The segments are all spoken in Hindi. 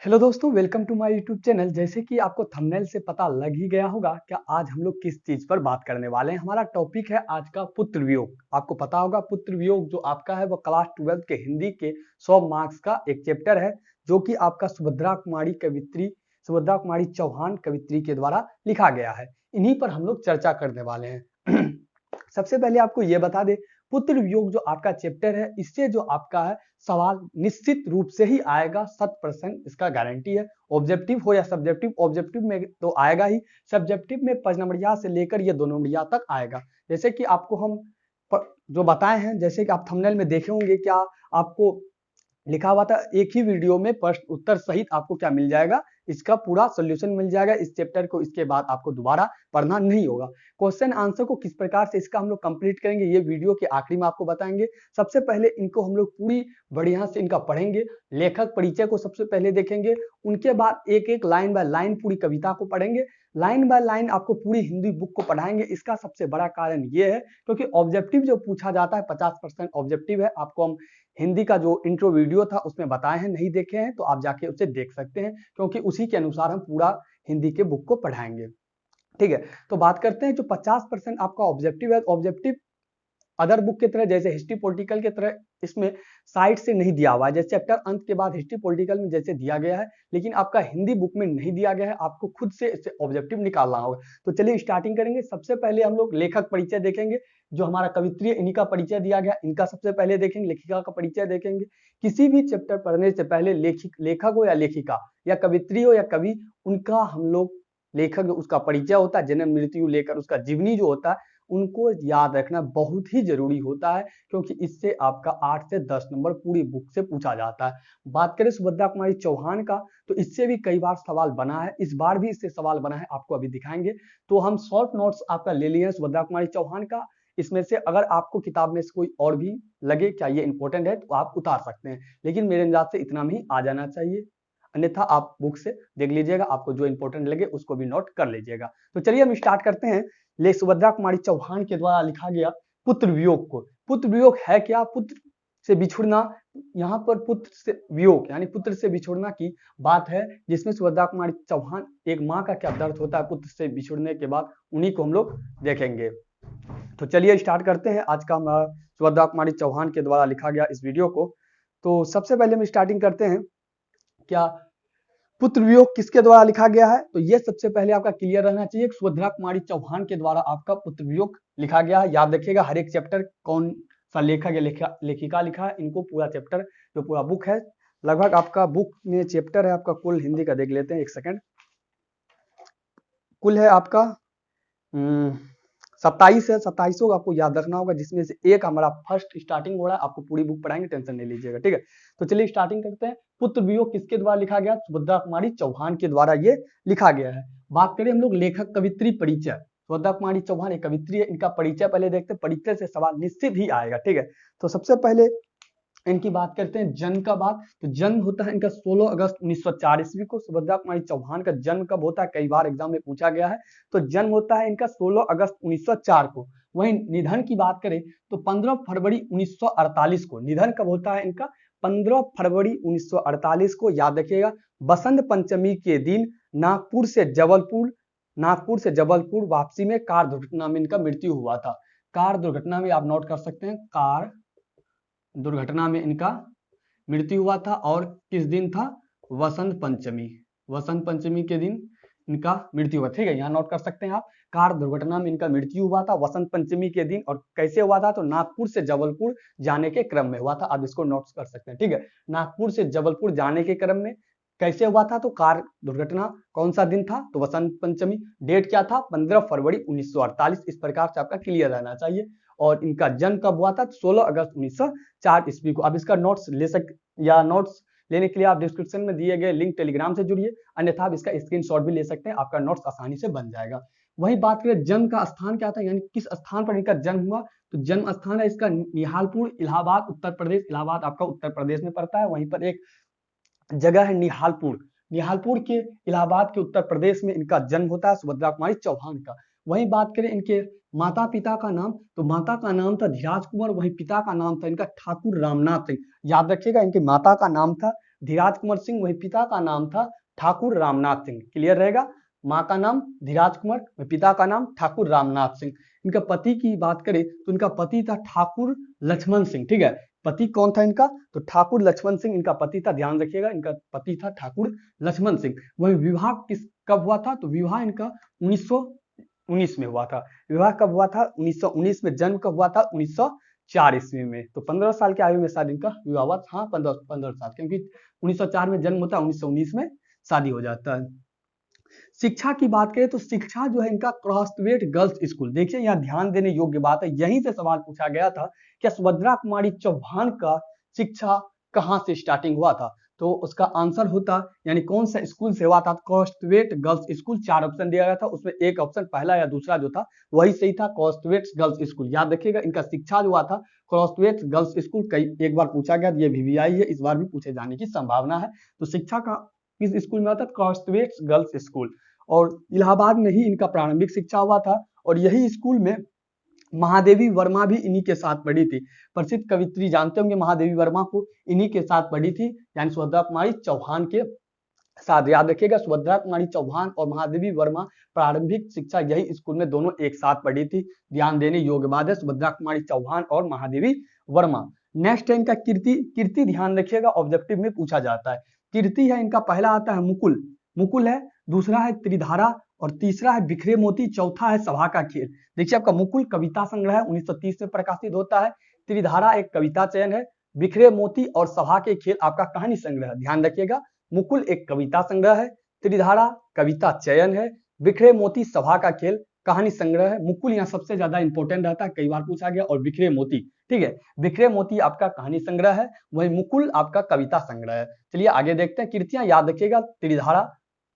हेलो दोस्तों, welcome to my YouTube channel. जैसे कि आपको थंबनेल से पता लग ही गया होगा कि आज हम लोग किस चीज पर बात करने वाले हैं। हमारा टॉपिक है आज का पुत्र वियोग। आपको पता होगा पुत्र वियोग जो आपका है वो क्लास 12 के हिंदी के 100 मार्क्स का एक चैप्टर है, जो कि आपका सुभद्रा कुमारी चौहान कवित्री के द्वारा लिखा गया है। इन्हीं पर हम लोग चर्चा करने वाले हैं। सबसे पहले आपको ये बता दे, पुत्र वियोग जो आपका चैप्टर है, इससे जो आपका है सवाल निश्चित रूप से ही आएगा। 100% इसका गारंटी है। ऑब्जेक्टिव हो या सब्जेक्टिव, ऑब्जेक्टिव में तो आएगा ही, सब्जेक्टिव में 5 नंबरिया से लेकर ये 2 नंबरिया तक आएगा। जैसे कि आपको हम जो बताए हैं, जैसे कि आप थंबनेल में देखे होंगे, क्या आपको लिखा हुआ था एक ही वीडियो में प्रश्न उत्तर सहित आपको क्या मिल जाएगा, इसका पूरा सॉल्यूशन मिल जाएगा इस चैप्टर को। इसके बाद आपको दोबारा पढ़ना नहीं होगा। क्वेश्चन आंसर को किस प्रकार से इसका हम लोग कंप्लीट करेंगे, ये वीडियो के आखिरी में आपको बताएंगे। सबसे पहले इनको हम लोग पूरी बढ़िया से इनका पढ़ेंगे। लेखक परिचय को सबसे पहले देखेंगे, उनके बाद एक एक लाइन बाय लाइन पूरी कविता को पढ़ेंगे। लाइन बाय लाइन आपको पूरी हिंदी बुक को पढ़ाएंगे। इसका सबसे बड़ा कारण ये है क्योंकि ऑब्जेक्टिव जो पूछा जाता है 50% ऑब्जेक्टिव है। आपको हम हिंदी का जो इंट्रो वीडियो था उसमें बताए हैं, नहीं देखे हैं तो आप जाके उसे देख सकते हैं, क्योंकि उसी के अनुसार हम पूरा हिंदी के बुक को पढ़ाएंगे। ठीक है, तो बात करते हैं जो 50% आपका ऑब्जेक्टिव है। ऑब्जेक्टिव अदर बुक की तरह, जैसे हिस्ट्री पॉलिटिकल की तरह इसमें साइड से नहीं दिया हुआ है। जैसे चैप्टर अंत के बाद हिस्ट्री पॉलिटिकल में जैसे दिया गया है, लेकिन आपका हिंदी बुक में नहीं दिया गया है। आपको खुद से इससे ऑब्जेक्टिव निकालना होगा। तो चलिए स्टार्टिंग करेंगे। सबसे पहले हम लोग लेखक परिचय देखेंगे। जो हमारा कवित्री इन्हीं का परिचय दिया गया, इनका सबसे पहले देखेंगे। लेखिका का परिचय देखेंगे। किसी भी चैप्टर पढ़ने से पहले लेखक हो या लेखिका या कवित्री हो या कवि, उनका हम लोग लेखक उसका परिचय होता है, जन्म मृत्यु लेकर उसका जीवनी जो होता है, उनको याद रखना बहुत ही जरूरी होता है, क्योंकि इससे आपका 8 से 10 नंबर पूरी बुक से पूछा जाता है। बात करें सुभद्रा कुमारी चौहान का, तो इससे भी कई बार सवाल बना है। इस बार भी इससे सवाल बना है, आपको अभी दिखाएंगे। तो हम शॉर्ट नोट्स आपका ले लिए हैं सुभद्रा कुमारी चौहान का। इसमें से अगर आपको किताब में से कोई और भी लगे क्या ये इंपॉर्टेंट है, तो आप उतार सकते हैं, लेकिन मेरे अंदाज से इतना में ही आ जाना चाहिए। अन्यथा आप बुक से देख लीजिएगा, आपको जो इंपॉर्टेंट लगे उसको भी नोट कर लीजिएगा। तो चलिए हम स्टार्ट करते हैं। ले सुभद्रा कुमारी चौहान के द्वारा लिखा गया पुत्र वियोग को। पुत्र वियोग है क्या? पुत्र से बिछुड़ना। यहाँ पर पुत्र से वियोग यानी पुत्र से बिछुड़ना की बात है, जिसमें सुभद्रा कुमारी चौहान एक माँ का क्या दर्द होता है पुत्र से बिछुड़ने के बाद, उन्हीं को हम लोग देखेंगे। तो चलिए स्टार्ट करते हैं आज का सुभद्रा कुमारी चौहान के द्वारा लिखा गया इस वीडियो को। तो सबसे पहले हम स्टार्टिंग करते हैं, क्या पुत्र वियोग किसके द्वारा लिखा गया है, तो ये सबसे पहले आपका क्लियर रहना चाहिए। सुभद्रा कुमारी चौहान के द्वारा आपका पुत्र वियोग लिखा गया है। याद रखिएगा हर एक चैप्टर कौन सा लेखक या लेखिका लिखा है, इनको पूरा चैप्टर जो पूरा बुक है, लगभग आपका बुक में चैप्टर है आपका कुल, हिंदी का देख लेते हैं एक सेकंड, कुल है आपका 27 है। 27 को आपको याद रखना होगा, जिसमें से एक हमारा फर्स्ट स्टार्टिंग हो रहा है। आपको पूरी बुक पढ़ाएंगे, टेंशन नहीं लीजिएगा, ठीक है। तो चलिए स्टार्टिंग करते हैं। पुत्र वियोग किसके द्वारा लिखा गया? सुभद्रा कुमारी चौहान के द्वारा ये लिखा गया है। बात करें हम लोग लेखक कवित्री परिचय। सुभद्रा कुमारी चौहान एक कवित्री है, इनका परिचय पहले देखते हैं। परिचय से सवाल निश्चित ही आएगा, ठीक है। तो सबसे पहले इनकी बात करते हैं जन्म का बात। तो जन्म होता है इनका 16 अगस्त 1904 ईस्वी को। सुभद्रा कुमारी चौहान का जन्म कब होता है, कई बार एग्जाम में पूछा गया है। तो जन्म होता है इनका 16 अगस्त 1904 को। वहीं निधन की बात करें तो 15 फरवरी 1948 को। निधन कब होता है इनका? 15 फरवरी 1948 को। याद रखिएगा बसंत पंचमी के दिन नागपुर से जबलपुर वापसी में कार दुर्घटना में इनका मृत्यु हुआ था। कार दुर्घटना में आप नोट कर सकते हैं, कार दुर्घटना में इनका मृत्यु हुआ था। और किस दिन था? वसंत पंचमी के दिन इनका मृत्यु हुआ, ठीक है। यहाँ नोट कर सकते हैं आप, कार दुर्घटना में इनका मृत्यु हुआ था वसंत पंचमी के दिन। और कैसे हुआ था? तो नागपुर से जबलपुर जाने के क्रम में हुआ था। आप इसको नोट कर सकते हैं, ठीक है। नागपुर से जबलपुर जाने के क्रम में कैसे हुआ था? तो कार दुर्घटना कौन सा दिन था? तो वसंत पंचमी। डेट क्या था? 15 फरवरी 1948। इस प्रकार से आपका क्लियर रहना चाहिए। और इनका जन्म कब हुआ था? 16 अगस्त 1904 ईस्वी को। अब इसका नोट्स ले या नोट्स लेने के लिए आप डिस्क्रिप्शन में दिए गए लिंक टेलीग्राम से जुड़िए, अन्यथा आप इसका स्क्रीनशॉट भी ले सकते हैं, आपका नोट्स आसानी से बन जाएगा। वही बात करें जन्म का स्थान क्या था, यानी किस स्थान पर इनका जन्म हुआ, तो जन्म स्थान है इसका निहालपुर, इलाहाबाद, उत्तर प्रदेश। इलाहाबाद आपका उत्तर प्रदेश में पड़ता है। वहीं पर एक जगह है निहालपुर के इलाहाबाद के उत्तर प्रदेश में इनका जन्म होता है सुभद्रा कुमारी चौहान का। वहीं बात करें इनके माता पिता का नाम, तो माता का नाम था धीराज कुंवर, वहीं पिता का नाम था इनका ठाकुर रामनाथ सिंह। याद रखिएगा, इनकी माता का नाम था धीराज कुंवर सिंह, वहीं पिता का नाम था ठाकुर रामनाथ सिंह। क्लियर रहेगा, माँ का नाम धीराज कुंवर, वहीं पिता का नाम ठाकुर रामनाथ सिंह। इनका पति की बात करें तो इनका पति था ठाकुर लक्ष्मण सिंह। ठीक है, पति कौन था इनका, तो ठाकुर लक्ष्मण सिंह इनका पति था। ध्यान रखिएगा, इनका पति था ठाकुर लक्ष्मण सिंह। वहीं विवाह कब हुआ था, तो विवाह इनका 1919 में हुआ था। विवाह कब हुआ था, 1919 में। जन्म कब हुआ था, 1904 ईस्वी में। तो 15 साल की आयु में शायद इनका विवाह हुआ। हाँ, 15 साल, क्योंकि 1904 में जन्म होता है, 1919 में शादी हो जाता है। शिक्षा की बात करें तो शिक्षा जो है इनका क्रॉसवेट गर्ल्स स्कूल। देखिए यहाँ ध्यान देने योग्य बात है, यहीं से सवाल पूछा गया था कि सुभद्रा कुमारी चौहान का शिक्षा कहां से स्टार्टिंग हुआ था, तो उसका आंसर होता, यानी कौन सा स्कूल से हुआ था, क्रॉसवेट गर्ल्स स्कूल। 4 ऑप्शन दिया गया था, उसमें एक ऑप्शन पहला या दूसरा जो था वही सही था, क्रॉसवेट गर्ल्स स्कूल। याद रखिएगा, इनका शिक्षा जो हुआ था क्रॉसवेट गर्ल्स स्कूल। कई एक बार पूछा गया, ये VVI है, इस बार भी पूछे जाने की संभावना है। तो शिक्षा का किस स्कूल में होता है, क्रॉसवेट गर्ल्स स्कूल। और इलाहाबाद में ही इनका प्रारंभिक शिक्षा हुआ था, और यही स्कूल में महादेवी वर्मा भी इन्हीं के साथ पढ़ी थी। प्रसिद्ध कवित्री जानते होंगे महादेवी वर्मा को, इन्हीं के साथ पढ़ी थी, यानी सुभद्रा कुमारी चौहान के साथ। याद रखिएगा, सुभद्रा कुमारी चौहान और महादेवी वर्मा प्रारंभिक शिक्षा यही स्कूल में दोनों एक साथ पढ़ी थी। ध्यान देने योग्य बात है, सुभद्रा कुमारी चौहान और महादेवी वर्मा। नेक्स्ट है इनका कीर्ति। कीर्ति ध्यान रखिएगा, ऑब्जेक्टिव में पूछा जाता है। कीर्ति है इनका, पहला आता है मुकुल, मुकुल है, दूसरा है त्रिधारा, और तीसरा है बिखरे मोती, चौथा है सभा का खेल। देखिए आपका मुकुल कविता संग्रह है, 1930 में प्रकाशित होता है। त्रिधारा एक कविता चयन है, बिखरे मोती और सभा के खेल आपका कहानी संग्रह है। ध्यान रखिएगा, मुकुल एक कविता संग्रह है, त्रिधारा कविता चयन है, बिखरे मोती सभा का खेल कहानी संग्रह है। मुकुल यहाँ सबसे ज्यादा इंपॉर्टेंट रहता है, कई बार पूछा गया, और बिखरे मोती, ठीक है, बिखरे मोती आपका कहानी संग्रह है, वही मुकुल आपका कविता संग्रह है। चलिए आगे देखते हैं, कृतियां याद रखिएगा, त्रिधारा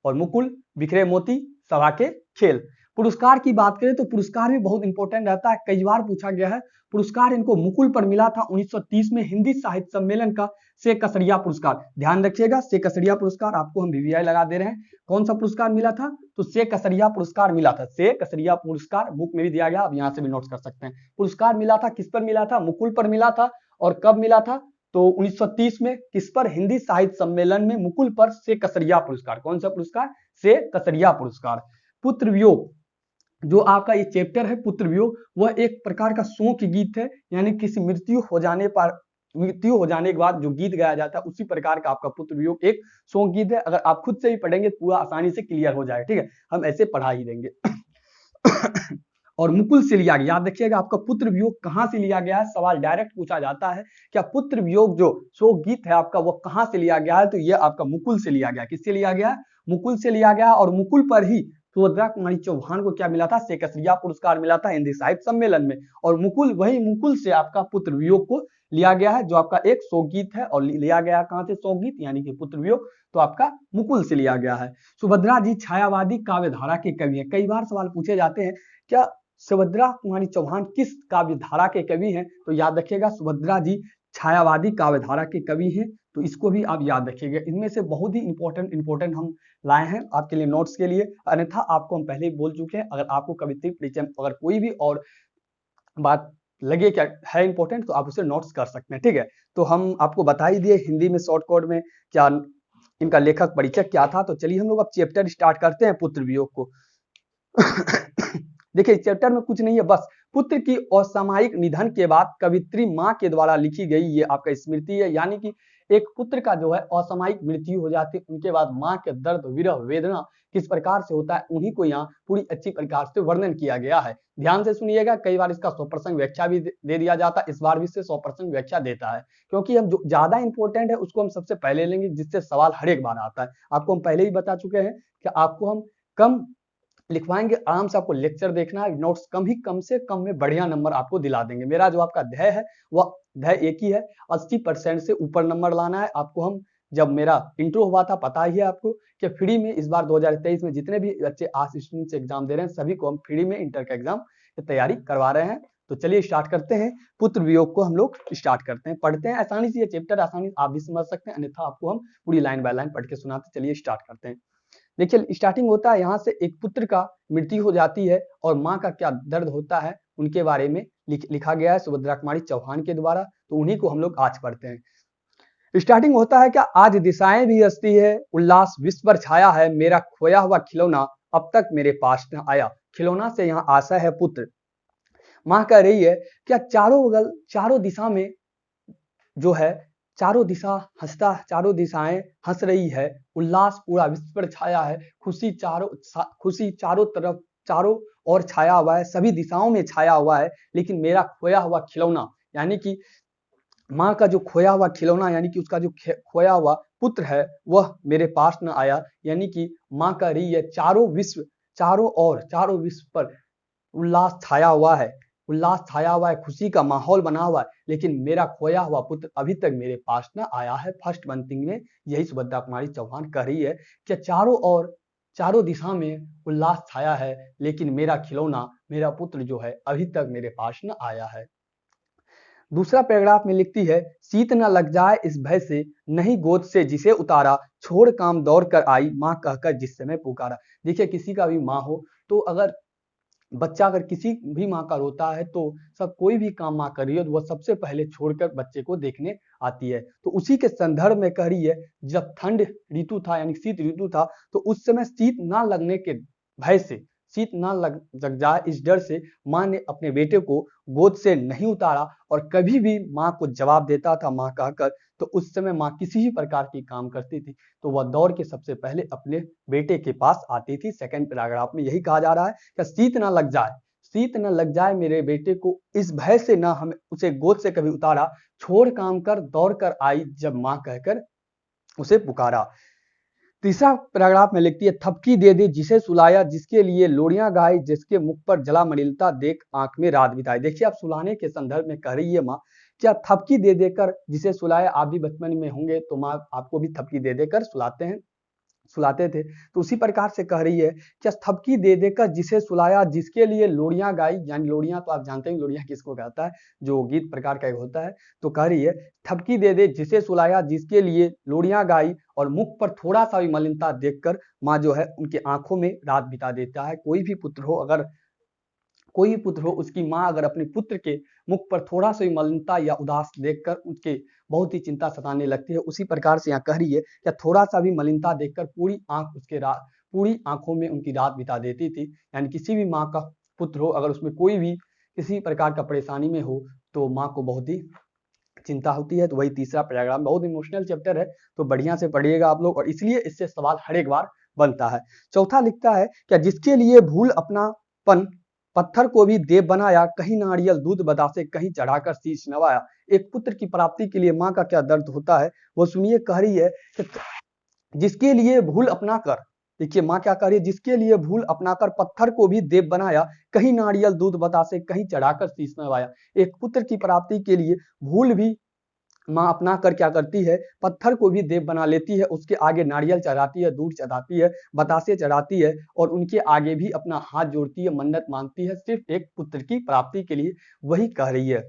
और मुकुल, बिखरे मोती, सभा के खेल। पुरस्कार की बात करें तो पुरस्कार भी बहुत इंपॉर्टेंट रहता है, कई बार पूछा गया है। पुरस्कार इनको मुकुल पर मिला था 1930 में हिंदी साहित्य सम्मेलन का से कसरिया पुरस्कार। ध्यान रखिएगा, से कसरिया पुरस्कार आपको हम VVI लगा दे रहे हैं। कौन सा पुरस्कार मिला था, तो से कसरिया पुरस्कार मिला था। से कसरिया पुरस्कार बुक में भी दिया गया, आप यहाँ से भी नोट कर सकते हैं। पुरस्कार मिला था, किस पर मिला था, मुकुल पर मिला था। और कब मिला था, तो 1930 में। किस पर, हिंदी साहित्य सम्मेलन में मुकुल पर से कसरिया पुरस्कार। कौन सा पुरस्कार, से कसरिया पुरस्कार। पुत्र वियोग जो आपका ये चैप्टर है पुत्र वियोग, वह एक प्रकार का शोक गीत है, यानी किसी मृत्यु हो जाने के बाद जो गीत गाया जाता है उसी प्रकार का आपका पुत्र वियोग एक शोक गीत है। अगर आप खुद से भी पढ़ेंगे तो पूरा आसानी से क्लियर हो जाएगा, ठीक है, हम ऐसे पढ़ा ही देंगे। और मुकुल से लिया गया, याद रखिएगा आपका पुत्र वियोग कहां से लिया गया है, सवाल डायरेक्ट पूछा जाता है, क्या पुत्र वियोग जो शोक गीत है आपका वो कहां से लिया गया है, तो ये आपका मुकुल से लिया गया। किससे लिया गया, मुकुल से लिया गया। और मुकुल पर ही सुभद्रा कुमारी चौहान को क्या मिला था, से कसरिया पुरस्कार मिला था हिंदी साहित्य सम्मेलन में। और मुकुल, वही मुकुल से आपका पुत्र वियोग को लिया गया है, जो आपका एक शोक गीत है। और लिया गया कहां से शोक गीत, यानी कि पुत्र वियोग, तो आपका मुकुल से लिया गया है। सुभद्रा जी छायावादी काव्य धारा के कवि हैं। कई बार सवाल पूछे जाते हैं, क्या सुभद्रा कुमारी चौहान किस काव्य धारा के कवि हैं, तो याद रखिएगा सुभद्रा जी छायावादी काव्य धारा के कवि हैं। तो इसको भी आप याद रखिएगा। इनमें से बहुत ही इंपॉर्टेंट हम लाए हैं आपके लिए नोट्स के लिए, अन्यथा आपको हम पहले ही बोल चुके हैं। अगर आपको कवित्री परिचय अगर कोई भी और बात लगे क्या है इंपॉर्टेंट, तो आप उसे नोट्स कर सकते हैं, ठीक है। तो हम आपको बता ही दिए हिंदी में शॉर्ट कोड में क्या इनका लेखक परिचय क्या था। तो चलिए हम लोग अब चैप्टर स्टार्ट करते हैं पुत्र वियोग को। देखिए चैप्टर में कुछ नहीं है, बस पुत्र की असामयिक निधन के बाद कवित्री माँ के द्वारा लिखी गई ये आपका स्मृति है। यानी कि एक पुत्र का जो है असामयिक मृत्यु हो जाती है, उनके बाद माँ के दर्द, विरह, वेदना किस प्रकार से होता है, उन्हीं को यहाँ पूरी अच्छी प्रकार से वर्णन किया गया है। ध्यान से सुनिएगा, कई बार इसका 100% व्याख्या भी दे दिया जाता है, इस बार भी इससे 100% व्याख्या देता है, क्योंकि हम जो ज्यादा इंपॉर्टेंट है उसको हम सबसे पहले लेंगे, जिससे सवाल हर एक बार आता है। आपको हम पहले ही बता चुके हैं कि आपको हम कम लिखवाएंगे, आराम से आपको लेक्चर देखना है, नोट्स कम से कम में बढ़िया नंबर आपको दिला देंगे। मेरा जो आपका ध्येय है वह ध्येय एक ही है, 80% से ऊपर नंबर लाना है आपको। हम जब मेरा इंट्रो हुआ था पता ही है आपको कि फ्री में इस बार 2023 में जितने भी बच्चे आज स्टूडेंट्स एग्जाम दे रहे हैं सभी को हम फ्री में इंटर का एग्जाम की तैयारी करवा रहे हैं। तो चलिए स्टार्ट करते हैं, पुत्र वियोग को हम लोग स्टार्ट करते हैं, पढ़ते हैं। आसानी से ये चैप्टर आसानी आप भी समझ सकते हैं, अन्यथा आपको हम पूरी लाइन बाय लाइन पढ़ के सुनाते। चलिए स्टार्ट करते हैं। देखिए स्टार्टिंग होता है यहाँ से, एक पुत्र का मृत्यु हो जाती है और माँ का क्या दर्द होता है उनके बारे में लिखा गया है सुभद्रा कुमारी चौहान के द्वारा। तो उन्हीं को हम लोग आज पढ़ते हैं। स्टार्टिंग होता है क्या, आज दिशाएं भी हंसती है, उल्लास विश्व पर छाया है, मेरा खोया हुआ खिलौना अब तक मेरे पास न आया। खिलौना से यहाँ आशा है पुत्र। माँ कह रही है क्या चारों बगल, चारों दिशा में जो है, चारों दिशा हंसता, चारों दिशाएं हंस रही है, उल्लास पूरा विश्व पर छाया है, खुशी चारों तरफ, चारों ओर छाया हुआ है, सभी दिशाओं में छाया हुआ है, लेकिन मेरा खोया हुआ खिलौना, यानी कि माँ का जो खोया हुआ खिलौना, यानी कि उसका जो खोया हुआ पुत्र है वह मेरे पास न आया। यानी कि माँ कह रही है चारों विश्व, चारों ओर, चारों विश्व पर उल्लास छाया हुआ है, उल्लास छाया हुआ है, खुशी का माहौल बना हुआ है, लेकिन मेरा खोया हुआ पुत्र अभी तक मेरे पास न आया है। फर्स्ट पंक्ति में यही सुभद्रा कुमारी चौहान कह रही है कि चारों ओर, चारों दिशा में उल्लास छाया है, लेकिन मेरा खिलौना, मेरा पुत्र जो है अभी तक मेरे पास न आया है। दूसरा पैराग्राफ में लिखती है, शीत न लग जाए इस भय से, नहीं गोद से जिसे उतारा, छोड़ काम दौड़ कर आई, माँ कहकर जिस समय पुकारा। देखिए किसी का भी माँ हो तो अगर बच्चा अगर किसी भी माँ का रोता है तो सब कोई भी काम माँ कर रही है तो वह सबसे पहले छोड़कर बच्चे को देखने आती है। तो उसी के संदर्भ में कह रही है, जब ठंड ऋतु था यानी शीत ऋतु था, तो उस समय शीत ना लगने के भय से, शीत ना लग जाए इस डर से माँ ने अपने बेटे को गोद से नहीं उतारा। और कभी भी माँ को जवाब देता था माँ कहकर, तो उस समय माँ किसी भी प्रकार की काम करती थी तो वह दौड़ के सबसे पहले अपने बेटे के पास आती थी। सेकंड पैराग्राफ में यही कहा जा रहा है कि शीत ना लग जाए, शीत न लग जाए मेरे बेटे को, इस भय से ना हमें उसे गोद से कभी उतारा, छोड़ काम कर दौड़ कर आई जब माँ कहकर उसे पुकारा। तीसरा पैराग्राफ में लिखती है, थपकी दे दे जिसे सुलाया, जिसके लिए लोरियां गाई, जिसके मुख पर जला मलिनता देख आंख में रात बिताई। देखिए आप सुलाने के संदर्भ में कह रही है माँ, क्या थपकी दे देकर जिसे सुलाया, आप भी बचपन में होंगे तो माँ आपको भी थपकी दे देकर सुलाते थे, तो उसी प्रकार से कह रही है क्या थपकी दे देकर जिसे सुलाया, जिसके लिए लोरियां गाई, यानी लोरियां तो आप जानते हैं लोरियां किसको कहता है, जो गीत प्रकार का होता है। तो कह रही है थपकी दे दे जिसे सुलाया, जिसके लिए लोरियां गाई, और मुख पर थोड़ा सा भी मलिनता देखकर माँ जो है उनकी आंखों में रात बिता देता है। कोई भी पुत्र हो, अगर कोई भी पुत्र हो, उसकी माँ अगर अपने पुत्र के मुख पर थोड़ा सा भी मलिनता या उदास देखकर उसके बहुत ही चिंता सताने लगती है। उसी प्रकार से यहाँ कह रही है कि थोड़ा सा भी मलिनता देखकर पूरी आंख उसके पूरी आंखों में उनकी रात बिता देती थी। यानी किसी भी माँ का पुत्र हो, अगर उसमें कोई भी किसी प्रकार का परेशानी में हो तो माँ को बहुत ही चिंता होती है। तो वही तीसरा पैराग्राफ, बहुत इमोशनल चैप्टर है तो बढ़िया से पढ़िएगा आप लोग, और इसलिए इससे सवाल हर एक बार बनता है। चौथा लिखता है क्या, जिसके लिए भूल अपनापन पत्थर को भी देव बनाया, कहीं नारियल दूध बतासे, कहीं चढ़ाकर शीश नवाया। एक पुत्र की प्राप्ति के लिए माँ का क्या दर्द होता है वो सुनिए। कह रही है कि जिसके लिए भूल अपना कर, देखिए माँ क्या कह रही है, जिसके लिए भूल अपनाकर पत्थर को भी देव बनाया, कहीं नारियल दूध बतासे, कहीं चढ़ाकर शीश नवाया। एक पुत्र की प्राप्ति के लिए भूल भी माँ अपना कर क्या करती है, पत्थर को भी देव बना लेती है, उसके आगे नारियल चढ़ाती है, दूध चढ़ाती है, बतासे चढ़ाती है, और उनके आगे भी अपना हाथ जोड़ती है, मन्नत मांगती है, सिर्फ एक पुत्र की प्राप्ति के लिए। वही कह रही है।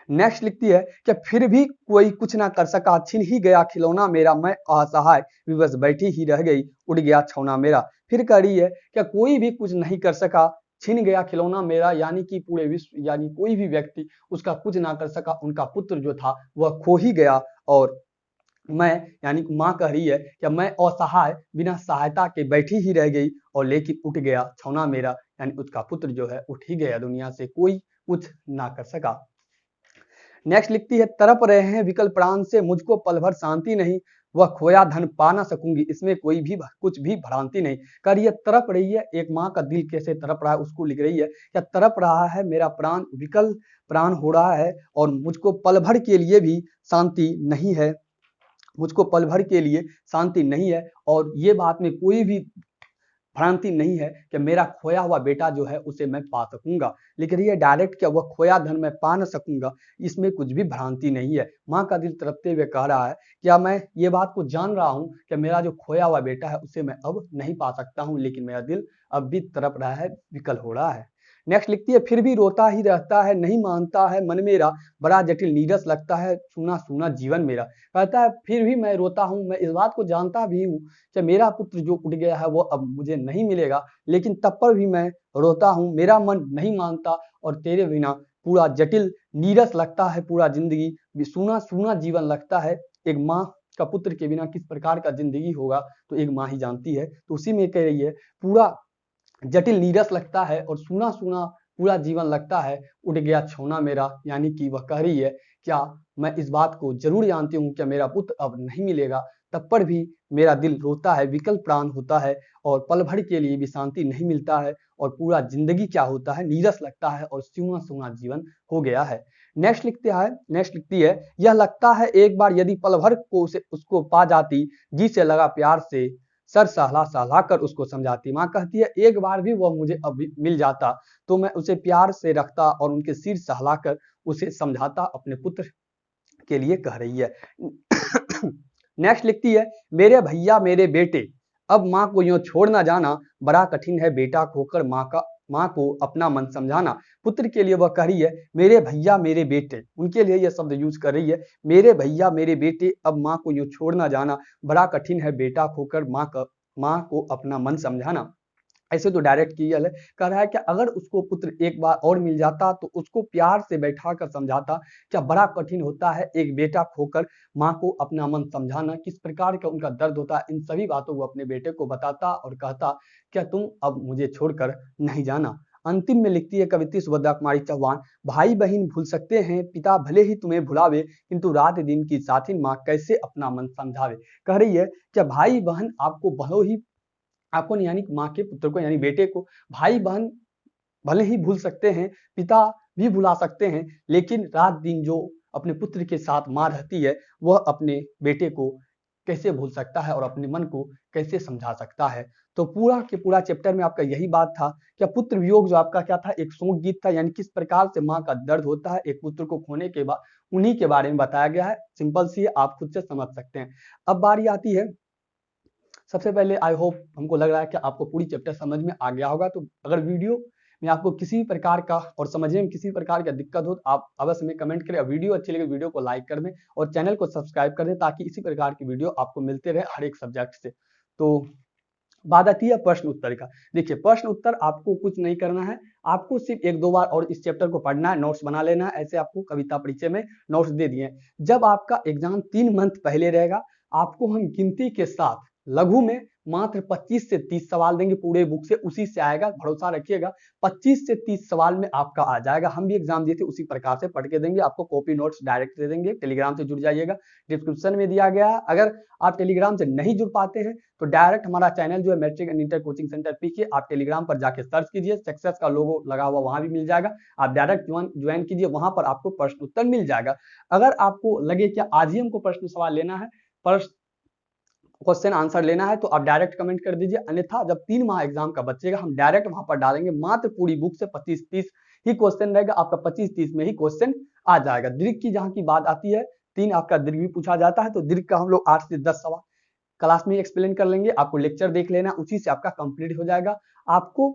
नेक्स्ट लिखती है कि फिर भी कोई कुछ ना कर सका, छिन ही गया खिलौना मेरा, मैं असहाय विवश बैठी ही रह गई, उड़ गया छौना मेरा। फिर कह रही है कि कोई भी कुछ नहीं कर सका, छिन गया खिलौना मेरा, यानी कि पूरे विश्व, यानी कोई भी व्यक्ति उसका कुछ ना कर सका, उनका पुत्र जो था वह खो ही गया। और मैं, यानी माँ कह रही है कि मैं असहाय बिना सहायता के बैठी ही रह गई, और लेकिन उठ गया छौना मेरा, यानी उसका पुत्र जो है उठ ही गया दुनिया से, कोई कुछ ना कर सका। नेक्स्ट लिखती है, तरप रहे हैं विकल प्राण से, मुझको पल भर शांति नहीं, वह खोया धन पा ना सकूंगी, इसमें कोई भी कुछ भी भ्रांति नहीं। कर ये तरप रही है, एक माँ का दिल कैसे तरप रहा है उसको लिख रही है। क्या तरप रहा है मेरा प्राण, विकल प्राण हो रहा है, और मुझको पल भर के लिए भी शांति नहीं है, मुझको पल भर के लिए शांति नहीं है। और ये बात में कोई भी भ्रांति नहीं है कि मेरा खोया हुआ बेटा जो है उसे मैं पा सकूंगा, लेकिन ये डायरेक्ट क्या, वह खोया धन मैं पा न सकूंगा, इसमें कुछ भी भ्रांति नहीं है। माँ का दिल तड़पते हुए कह रहा है, क्या मैं ये बात को जान रहा हूँ कि मेरा जो खोया हुआ बेटा है उसे मैं अब नहीं पा सकता हूँ, लेकिन मेरा दिल अब भी तड़प रहा है, विकल हो रहा है। नेक्स्ट लिखती है फिर भी रोता ही रहता है, नहीं मानता है मन मेरा, बड़ा जटिल नीरस लगता है, सूना सूना जीवन मेरा। कहता है फिर भी मैं रोता हूँ, मैं इस बात को जानता भी हूँ कि मेरा पुत्र जो उठ गया है वो अब मुझे नहीं मिलेगा, लेकिन तब पर भी मैं रोता हूँ, मेरा मन नहीं मानता और तेरे बिना पूरा जटिल नीरस लगता है, पूरा जिंदगी सूना सूना जीवन लगता है। एक माँ का पुत्र के बिना किस प्रकार का जिंदगी होगा तो एक माँ ही जानती है। तो उसी में कह रही है पूरा जटिल नीरस लगता है और सूना सूना पूरा जीवन लगता है, उठ गया छोना मेरा। यानी कि वह कह रही है क्या मैं इस बात को जरूर जानती हूँ कि मेरा पुत्र अब नहीं मिलेगा, तब पर भी मेरा दिल रोता है, विकल प्राण होता है और पल भर के लिए भी शांति नहीं मिलता है और पूरा जिंदगी क्या होता है नीरस लगता है और सूना सूना जीवन हो गया है। नेक्स्ट लिखती है यह लगता है एक बार यदि पल भर को उसको पा जाती, जी से लगा प्यार से सर सहला सहला कर उसको समझाती। माँ कहती है एक बार भी वह मुझे अभी मिल जाता तो मैं उसे प्यार से रखता और उनके सिर सहलाकर उसे समझाता, अपने पुत्र के लिए कह रही है। नेक्स्ट लिखती है मेरे भैया मेरे बेटे, अब माँ को यूं छोड़ ना जाना, बड़ा कठिन है बेटा खोकर माँ को अपना मन समझाना। पुत्र के लिए वह कह रही है मेरे भैया मेरे बेटे, उनके लिए यह शब्द यूज कर रही है, मेरे भैया मेरे बेटे, अब माँ को यूं छोड़ ना जाना, बड़ा कठिन है बेटा खोकर माँ को अपना मन समझाना। ऐसे तो डायरेक्ट किया है, कह रहा है कि अगर उसको पुत्र एक बार और मिल जाता तो उसको प्यार से बैठा कर समझाता क्या बड़ा कठिन होता है एक बेटा खोकर माँ को अपना मन समझाना, किस प्रकार का उनका दर्द होता है, इन सभी बातों को अपने बेटे को बताता और कहता क्या तुम अब मुझे छोड़कर नहीं जाना। अंतिम में लिखती है कवित्री सुभद्रा कुमारी चौहान, भाई बहन भूल सकते हैं पिता भले ही तुम्हें भुलावे, किंतु रात दिन की साथिन माँ कैसे अपना मन समझावे। कह रही है कि भाई बहन आपको यानी माँ के पुत्र को यानी बेटे को भाई बहन भले ही भूल सकते हैं, पिता भी भुला सकते हैं, लेकिन रात दिन जो अपने पुत्र के साथ माँ रहती है वह अपने बेटे को कैसे भूल सकता है और अपने मन को कैसे समझा सकता है। तो पूरा के पूरा चैप्टर में आपका यही बात था कि पुत्र वियोग जो आपका क्या था एक शोक गीत था, यानी किस प्रकार से माँ का दर्द होता है एक पुत्र को खोने के बाद, उन्हीं के बारे में बताया गया है। सिंपल सी है, आप खुद से समझ सकते हैं। अब बारी आती है, सबसे पहले आई होप हमको लग रहा है कि आपको पूरी चैप्टर समझ में आ गया होगा। तो अगर वीडियो में आपको किसी प्रकार का और समझने में किसी प्रकार का दिक्कत हो तो आप अवश्य में कमेंट करें। वीडियो अच्छी लगे वीडियो को लाइक कर दें और चैनल को सब्सक्राइब कर दें ताकि इसी प्रकार की वीडियो आपको मिलते रहे हर एक सब्जेक्ट से। तो बात आती है प्रश्न उत्तर का। देखिए प्रश्न उत्तर आपको कुछ नहीं करना है, आपको सिर्फ एक दो बार और इस चैप्टर को पढ़ना है, नोट्स बना लेना है। ऐसे आपको कविता परिचय में नोट्स दे दिए। जब आपका एग्जाम 3 मंथ पहले रहेगा, आपको हम गिनती के साथ लघु में मात्र 25 से 30 सवाल देंगे, पूरे बुक से उसी से आएगा, भरोसा रखिएगा 25 से 30 सवाल में आपका आ जाएगा। हम भी एग्जाम दिए थे उसी प्रकार से पढ़ के देंगे, आपको कॉपी नोट्स डायरेक्ट दे देंगे। टेलीग्राम से जुड़ जाइएगा, डिस्क्रिप्शन में दिया गया है। अगर आप टेलीग्राम से नहीं जुड़ पाते हैं तो डायरेक्ट हमारा चैनल जो है matric and inter coaching centre PK, आप टेलीग्राम पर जाके सर्च कीजिए, सक्सेस का लोगो लगा हुआ वहां भी मिल जाएगा, आप डायरेक्ट ज्वाइन कीजिए, वहां पर आपको प्रश्न उत्तर मिल जाएगा। अगर आपको लगे कि आज ही हमको प्रश्न सवाल लेना है, क्वेश्चन आंसर लेना है, तो आप डायरेक्ट कमेंट कर दीजिए। अन्यथा जब 3 माह एग्जाम का बचेगा हम डायरेक्ट वहां पर डालेंगे, मात्र पूरी बुक से 25-30 ही क्वेश्चन रहेगा, आपका 25-30 में ही क्वेश्चन आ जाएगा। दीर्घ की जहां की बात आती है, 3 आपका दीर्घ भी पूछा जाता है, तो दीर्घ का हम लोग 8 से 10 सवाल क्लास में एक्सप्लेन कर लेंगे, आपको लेक्चर देख लेना, उसी से आपका कंप्लीट हो जाएगा। आपको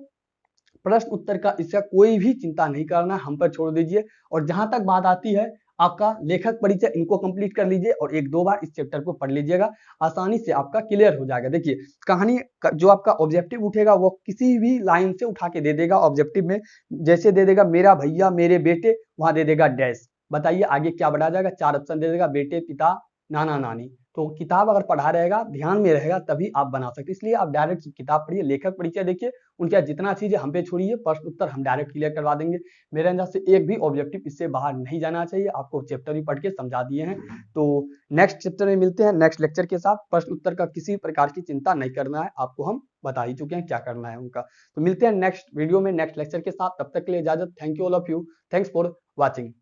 प्रश्न उत्तर का इसका कोई भी चिंता नहीं करना, हम पर छोड़ दीजिए। और जहां तक बात आती है आपका लेखक परिचय, इनको कंप्लीट कर लीजिए और एक दो बार इस चैप्टर को पढ़ लीजिएगा, आसानी से आपका क्लियर हो जाएगा। देखिए कहानी जो आपका ऑब्जेक्टिव उठेगा वो किसी भी लाइन से उठा के दे देगा। ऑब्जेक्टिव में जैसे दे देगा मेरा भैया मेरे बेटे, वहां दे देगा डैश, बताइए आगे क्या बढ़ा जाएगा, 4 ऑप्शन दे देगा, बेटे पिता नाना नानी। तो किताब अगर पढ़ा रहेगा ध्यान में रहेगा तभी आप बना सकते, इसलिए आप डायरेक्ट किताब पढ़िए, लेखक परिचय देखिए, उनका जितना चीज है हम पे छोड़िए, प्रश्न उत्तर हम डायरेक्ट क्लियर करवा देंगे। मेरे अंदाज से एक भी ऑब्जेक्टिव इससे बाहर नहीं जाना चाहिए, आपको चैप्टर भी पढ़ के समझा दिए हैं। तो नेक्स्ट चैप्टर में मिलते हैं नेक्स्ट लेक्चर के साथ। प्रश्न उत्तर का किसी प्रकार की चिंता नहीं करना है, आपको हम बता ही चुके हैं क्या करना है उनका। तो मिलते हैं नेक्स्ट वीडियो में नेक्स्ट लेक्चर के साथ, तब तक के लिए इजाजत। Thank you all of you, thanks for watching.